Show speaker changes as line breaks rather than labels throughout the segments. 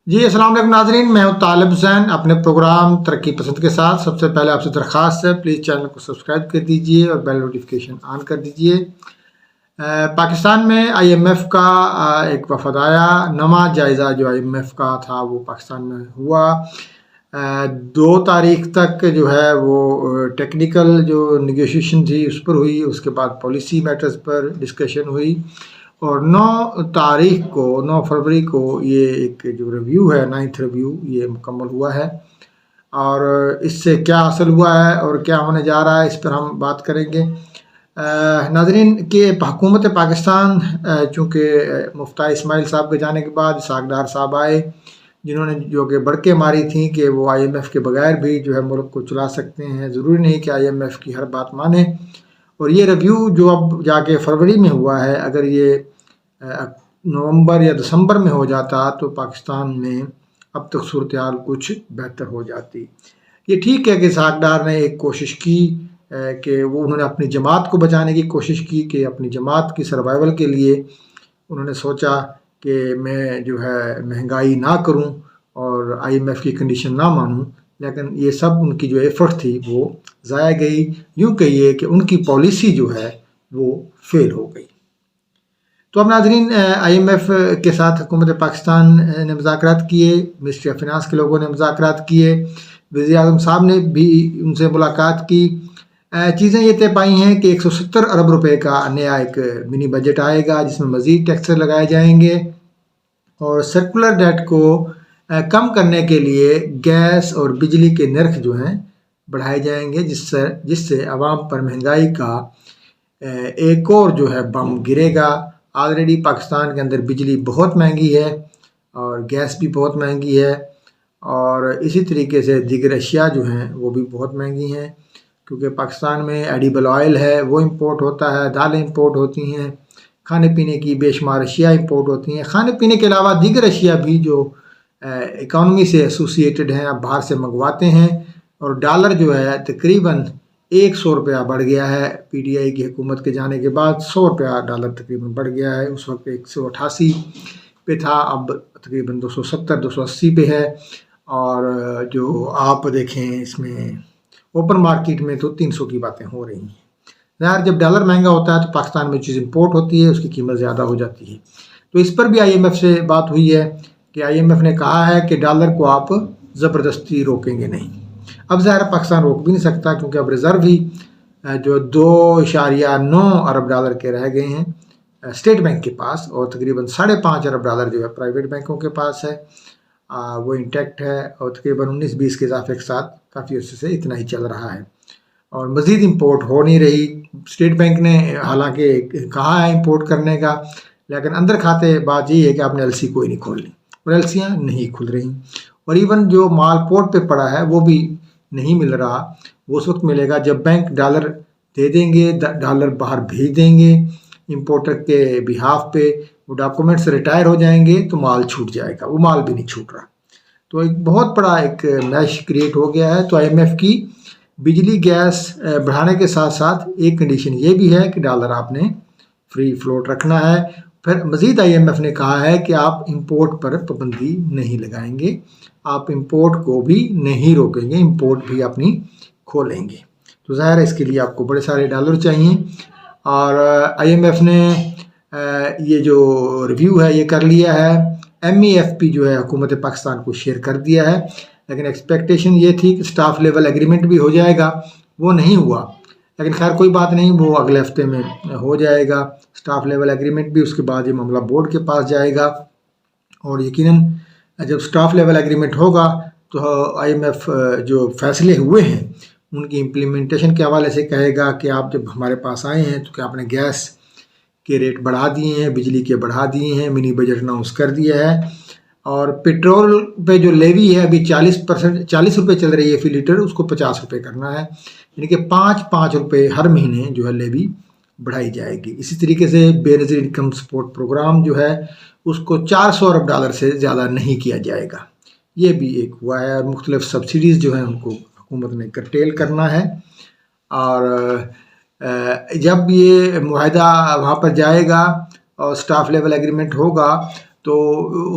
جی السلام علیکم ناظرین، میں ہوں طالب حسین اپنے پروگرام ترقی پسند کے ساتھ۔ سب سے پہلے آپ سے درخواست ہے پلیز چینل کو سبسکرائب کر دیجئے اور بیل نوٹیفیکیشن آن کر دیجئے۔ پاکستان میں آئی ایم ایف کا ایک وفد آیا، نواں جائزہ جو آئی ایم ایف کا تھا وہ پاکستان میں ہوا۔ 2 تاریخ تک جو ہے وہ ٹیکنیکل جو نیگوشیشن تھی اس پر ہوئی، اس کے بعد پالیسی میٹرز پر ڈسکشن ہوئی، اور 9 فروری کو یہ ایک جو ریویو ہے 9th ریویو یہ مکمل ہوا ہے، اور اس سے کیا حاصل ہوا ہے اور کیا ہونے جا رہا ہے اس پر ہم بات کریں گے۔ ناظرین کہ حکومت پاکستان چونکہ مفتاح اسماعیل صاحب کے جانے کے بعد اسحاق ڈار صاحب آئے، جنہوں نے جو کہ بڑکیں ماری تھیں کہ وہ آئی ایم ایف کے بغیر بھی جو ہے ملک کو چلا سکتے ہیں، ضروری نہیں کہ آئی ایم ایف کی ہر بات مانیں۔ اور یہ ریویو جو اب جا کے فروری میں ہوا ہے، اگر یہ نومبر یا دسمبر میں ہو جاتا تو پاکستان میں اب تک صورتحال کچھ بہتر ہو جاتی۔ یہ ٹھیک ہے کہ اسحاق ڈار نے ایک کوشش کی کہ انہوں نے اپنی جماعت کو بچانے کی کوشش کی، کہ اپنی جماعت کی سروائیول کے لیے انہوں نے سوچا کہ میں جو ہے مہنگائی نہ کروں اور آئی ایم ایف کی کنڈیشن نہ مانوں، لیکن یہ سب ان کی جو ایفرٹ تھی وہ ضائع گئی، یوں کہیے کہ ان کی پالیسی جو ہے وہ فیل ہو گئی۔ تو اب ناظرین آئی ایم ایف کے ساتھ حکومت پاکستان نے مذاکرات کیے، منسٹری آف فنانس کے لوگوں نے مذاکرات کیے، وزیر اعظم صاحب نے بھی ان سے ملاقات کی۔ چیزیں یہ طے پائی ہیں کہ 170 ارب روپے کا نیا ایک منی بجٹ آئے گا جس میں مزید ٹیکس لگائے جائیں گے، اور سرکولر ڈیٹ کو کم کرنے کے لیے گیس اور بجلی کے نرخ جو ہیں بڑھائے جائیں گے، جس سے عوام پر مہنگائی کا ایک اور جو ہے بم گرے گا۔ آلریڈی پاکستان کے اندر بجلی بہت مہنگی ہے اور گیس بھی بہت مہنگی ہے، اور اسی طریقے سے دیگر اشیاء جو ہیں وہ بھی بہت مہنگی ہیں، کیونکہ پاکستان میں ایڈیبل آئل ہے وہ امپورٹ ہوتا ہے، دالیں امپورٹ ہوتی ہیں، کھانے پینے کی بے شمار اشیاء امپورٹ ہوتی ہیں، کھانے پینے کے علاوہ دیگر اشیاء بھی جو اکانومی سے ایسوسیٹڈ ہیں اب باہر سے منگواتے ہیں، اور ڈالر جو ہے تقریباً 100 روپیہ بڑھ گیا ہے۔ پی ڈی آئی کی حکومت کے جانے کے بعد 100 روپیہ ڈالر تقریباً بڑھ گیا ہے، اس وقت 188 پہ تھا، اب تقریباً 270 280 پہ ہے، اور جو آپ دیکھیں اس میں اوپن مارکیٹ میں تو 300 کی باتیں ہو رہی ہیں۔ ظاہر جب ڈالر مہنگا ہوتا ہے تو پاکستان میں چیز امپورٹ ہوتی ہے، اس کی قیمت زیادہ ہو جاتی ہے۔ تو اس پر بھی آئی ایم ایف سے بات ہوئی ہے کہ آئی ایم ایف نے کہا ہے کہ ڈالر کو آپ زبردستی روکیں گے نہیں۔ اب ظاہر پاکستان روک بھی نہیں سکتا، کیونکہ اب ریزرو ہی جو 2.9 ارب ڈالر کے رہ گئے ہیں اسٹیٹ بینک کے پاس، اور تقریباً 5.5 ارب ڈالر جو ہے پرائیویٹ بینکوں کے پاس ہے، وہ انٹیکٹ ہے، اور تقریباً 19-20 کے اضافے کے ساتھ کافی عرصے سے اتنا ہی چل رہا ہے، اور مزید امپورٹ ہو نہیں رہی۔ اسٹیٹ بینک نے حالانکہ کہا ہے امپورٹ کرنے کا، لیکن اندر کھاتے بات یہی ہے کہ آپ نے ایل سی کوئی نہیں کھولنی، اور ایل سیاں نہیں کھل رہی، اور ایون جو مال پورٹ پہ پڑا ہے وہ بھی نہیں مل رہا۔ وہ اس وقت ملے گا جب بینک ڈالر دے دیں گے، ڈالر باہر بھیج دیں گے امپورٹر کے بہاف پہ، وہ ڈاکومنٹس ریٹائر ہو جائیں گے تو مال چھوٹ جائے گا، وہ مال بھی نہیں چھوٹ رہا۔ تو ایک بہت بڑا ایک میش کریٹ ہو گیا ہے۔ تو آئی ایم ایف کی بجلی گیس بڑھانے کے ساتھ ساتھ ایک کنڈیشن یہ بھی ہے کہ ڈالر آپ نے فری فلوٹ رکھنا ہے۔ پھر مزید آئی ایم ایف نے کہا ہے کہ آپ امپورٹ پر پابندی نہیں لگائیں گے، آپ امپورٹ کو بھی نہیں روکیں گے، امپورٹ بھی اپنی کھولیں گے۔ تو ظاہر ہے اس کے لیے آپ کو بڑے سارے ڈالر چاہیے، اور آئی ایم ایف نے یہ جو ریویو ہے یہ کر لیا ہے۔ ایم ای ایف پی جو ہے حکومت پاکستان کو شیئر کر دیا ہے، لیکن ایکسپیکٹیشن یہ تھی کہ سٹاف لیول ایگریمنٹ بھی ہو جائے گا، وہ نہیں ہوا، لیکن خیر کوئی بات نہیں، وہ اگلے ہفتے میں ہو جائے گا سٹاف لیول ایگریمنٹ بھی، اس کے بعد یہ معاملہ بورڈ کے پاس جائے گا، اور یقیناً جب سٹاف لیول ایگریمنٹ ہوگا تو آئی ایم ایف جو فیصلے ہوئے ہیں ان کی امپلیمنٹیشن کے حوالے سے کہے گا کہ آپ جب ہمارے پاس آئے ہیں تو کہ آپ نے گیس کے ریٹ بڑھا دیے ہیں، بجلی کے بڑھا دیے ہیں، منی بجٹ اناؤنس کر دیا ہے، اور پیٹرول پہ جو لیوی ہے ابھی 40 روپے چل رہی ہے فی لیٹر، اس کو 50 روپے کرنا ہے، یعنی کہ 5 روپے ہر مہینے جو ہے لیوی بڑھائی جائے گی۔ اسی طریقے سے بے نظیر انکم سپورٹ پروگرام جو ہے اس کو 400 ارب ڈالر سے زیادہ نہیں کیا جائے گا، یہ بھی ایک ہوا ہے، اور مختلف سبسڈیز جو ہیں ان کو حکومت نے کرٹیل کرنا ہے، اور جب یہ معاہدہ وہاں پر جائے گا اور سٹاف لیول ایگریمنٹ ہوگا تو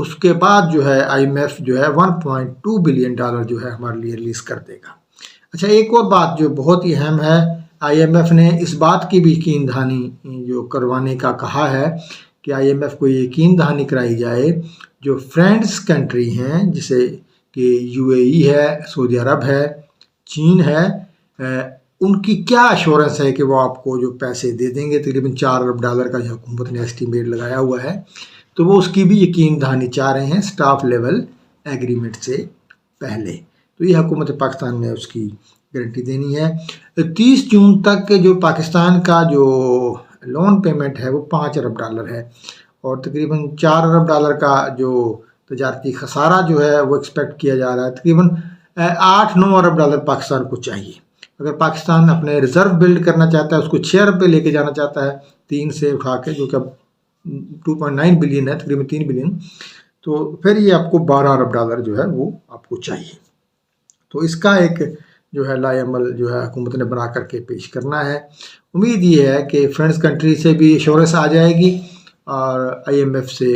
اس کے بعد جو ہے IMF جو ہے $1.2 بلین جو ہے ہمارے لیے ریلیز کر دے گا۔ اچھا، ایک اور بات جو بہت ہی اہم ہے، IMF نے اس بات کی بھی یقین دہانی جو کروانے کا کہا ہے کہ IMF کو یقین دہانی کرائی جائے جو فرینڈز کنٹری ہیں، جیسے کہ UAE ہے، سعودی عرب ہے، چین ہے، ان کی کیا ایشورنس ہے کہ وہ آپ کو جو پیسے دے دیں گے، تقریباً $4 ارب کا جو حکومت نے ایسٹیمیٹ لگایا ہوا ہے، تو وہ اس کی بھی یقین دہانی چاہ رہے ہیں سٹاف لیول ایگریمنٹ سے پہلے۔ تو یہ حکومت پاکستان نے اس کی گارنٹی دینی ہے۔ 30 جون تک جو پاکستان کا جو لون پیمنٹ ہے وہ $5 ارب ہے، اور تقریباً $4 ارب کا جو تجارتی خسارہ جو ہے وہ ایکسپیکٹ کیا جا رہا ہے۔ تقریباً $8-9 ارب پاکستان کو چاہیے۔ اگر پاکستان اپنے ریزرو بلڈ کرنا چاہتا ہے، اس کو 6 ارب پہ لے کے جانا چاہتا ہے 3 سے اٹھا کے، جو کہ اب 2.9 بلین ہے، تقریباً 3 بلین، تو پھر یہ آپ کو $12 ارب جو ہے وہ آپ کو چاہیے۔ تو اس کا ایک جو ہے لائے عمل جو ہے حکومت نے بنا کر کے پیش کرنا ہے۔ امید یہ ہے کہ فرینڈز کنٹری سے بھی ایشورنس آ جائے گی اور IMF سے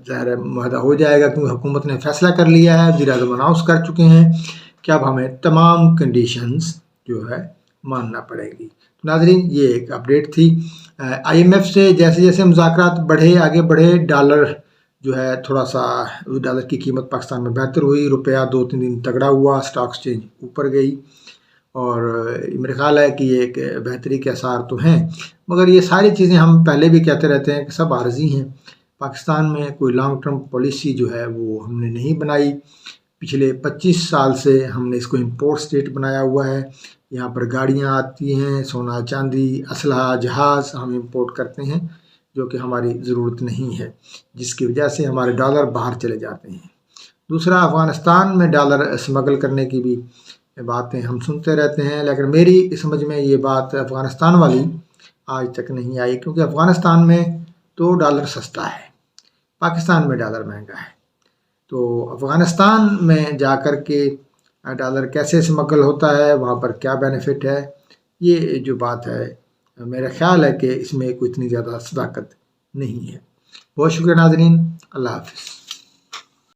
ظاہر معاہدہ ہو جائے گا، کیونکہ حکومت نے فیصلہ کر لیا ہے، وزیر اعظم اناؤنس کر چکے ہیں کہ اب ہمیں تمام کنڈیشنز جو ہے ماننا پڑے گی۔ ناظرین، یہ ایک اپڈیٹ تھی۔ IMF سے جیسے جیسے مذاکرات آگے بڑھے، ڈالر جو ہے تھوڑا سا، ڈالر کی قیمت پاکستان میں بہتر ہوئی، روپیہ 2-3 دن تگڑا ہوا، سٹاک ایکسچینج اوپر گئی، اور میرا خیال ہے کہ یہ ایک بہتری کے آثار تو ہیں، مگر یہ ساری چیزیں ہم پہلے بھی کہتے رہتے ہیں کہ سب عارضی ہیں۔ پاکستان میں کوئی لانگ ٹرم پالیسی جو ہے وہ ہم نے نہیں بنائی۔ پچھلے 25 سال سے ہم نے اس کو امپورٹ سٹیٹ بنایا ہوا ہے۔ یہاں پر گاڑیاں آتی ہیں، سونا چاندی، اسلحہ، جہاز ہم امپورٹ کرتے ہیں، جو کہ ہماری ضرورت نہیں ہے، جس کی وجہ سے ہمارے ڈالر باہر چلے جاتے ہیں۔ دوسرا، افغانستان میں ڈالر اسمگل کرنے کی بھی باتیں ہم سنتے رہتے ہیں، لیکن میری سمجھ میں یہ بات افغانستان والی آج تک نہیں آئی، کیونکہ افغانستان میں تو ڈالر سستا ہے، پاکستان میں ڈالر مہنگا ہے۔ تو افغانستان میں جا کر کے ڈالر کیسے اسمگل ہوتا ہے، وہاں پر کیا بینیفٹ ہے، یہ جو بات ہے میرا خیال ہے کہ اس میں کوئی اتنی زیادہ صداقت نہیں ہے۔ بہت شکریہ ناظرین، اللہ حافظ۔